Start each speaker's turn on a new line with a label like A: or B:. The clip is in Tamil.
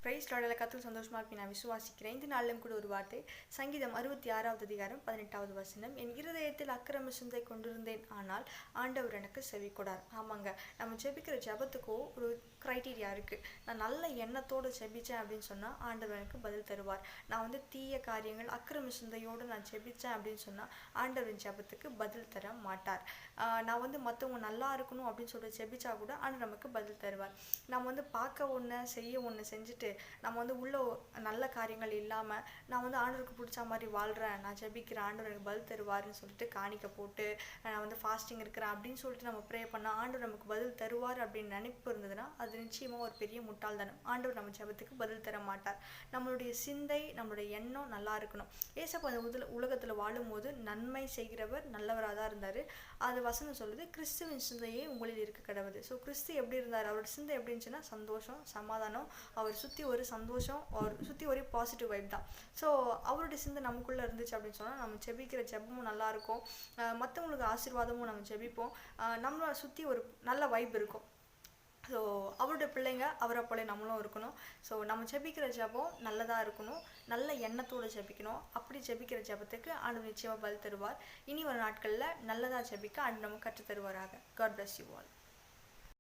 A: பிரைஸ் லார்ட் கர்த்தர் சந்தோஷமா இருப்பேன் நான் விசுவாசிக்கிறேன். இந்த நாளிலும் கூட ஒரு வார்த்தை சங்கீதம் 66வது அதிகாரம் 18வது வசனம். என் இருதயத்தில் அக்கிரம சிந்தை கொண்டிருந்தேன், ஆனால் ஆண்டவர் எனக்கு செவி கொடார். ஆமாங்க, நம்ம ஜெபிக்கிற ஜெபத்துக்கோ ஒரு க்ரைட்டீரியா இருக்குது. நான் நல்ல எண்ணத்தோடு ஜெபித்தேன் அப்படின்னு சொன்னால் ஆண்டவர் எனக்கு பதில் தருவார். நான் தீய காரியங்கள் அக்கிரம சிந்தையோடு நான் ஜெபித்தேன் அப்படின்னு சொன்னால் ஆண்டவரின் ஜெபத்துக்கு பதில் தர மாட்டார். நான் மற்றவங்க நல்லா இருக்கணும் அப்படின்னு சொல்லிட்டு ஜெபிச்சா கூட ஆண்டவர் நமக்கு பதில் தருவார். நம்ம பார்க்க ஒன்று செய்ய ஒன்று செஞ்சுட்டு நம்ம உள்ள நல்ல காரியங்கள் இல்லாமல் நான் ஆண்டவருக்கு பிடிச்ச மாதிரி வாழ்கிறேன், நான் ஜெபிக்கிறேன், ஆண்டவர் எனக்கு பதில் தருவார்னு சொல்லிட்டு காணிக்க போட்டு நான் ஃபாஸ்டிங் இருக்கிறேன் அப்படின்னு சொல்லிட்டு நம்ம ப்ரே பண்ணால் ஆண்டவர் நமக்கு பதில் தருவார் அப்படின்னு நினைப்பு இருந்ததுன்னா அது நிச்சயமாக ஒரு பெரிய முட்டாள்தனம். ஆண்டவர் நம்ம ஜெபத்துக்கு பதில் தர மாட்டார். நம்மளுடைய சிந்தை, நம்மளுடைய எண்ணம் நல்லா இருக்கணும். ஏசப்பா அந்த உலகத்தில் வாழும்போது நன்மை செய்கிறவர் நல்லவராக தான் இருந்தார். அது வசனம் சொல்லுது, கிறிஸ்துவின் சிந்தையே உங்களில் இருக்க கடவுது. ஸோ கிறிஸ்து எப்படி இருந்தார், அவரோட சிந்தை எப்படி இருந்துச்சுன்னா சந்தோஷம், சமாதானம், அவர் சுற்றி ஒரு சந்தோஷம், அவர் சுற்றி ஒரு பாசிட்டிவ் வைப் தான். ஸோ அவருடைய சிந்தை நமக்குள்ளே இருந்துச்சு அப்படின்னு சொன்னால் நம்ம ஜெபிக்கிற ஜெபமும் நல்லாயிருக்கும், மற்றவங்களுக்கு ஆசீர்வாதமும் நம்ம ஜெபிப்போம், நம்மளை சுற்றி ஒரு நல்ல வைப் இருக்கும். ஸோ அவருடைய பிள்ளைங்க அவரை போல நம்மளும் இருக்கணும். ஸோ நம்ம ஜெபிக்கிற ஜெபம் நல்லதாக இருக்கணும், நல்ல எண்ணத்தோடு ஜெபிக்கணும். அப்படி ஜெபிக்கிற ஜெபத்துக்கு ஆண்டவர் நிச்சயமாக பதில் தருவார். இனி வரும் நாட்களில் நல்லதாக ஜெபிக்க ஆண்டவர் நமக்கு கற்றுத்தருவாராக. God bless you all.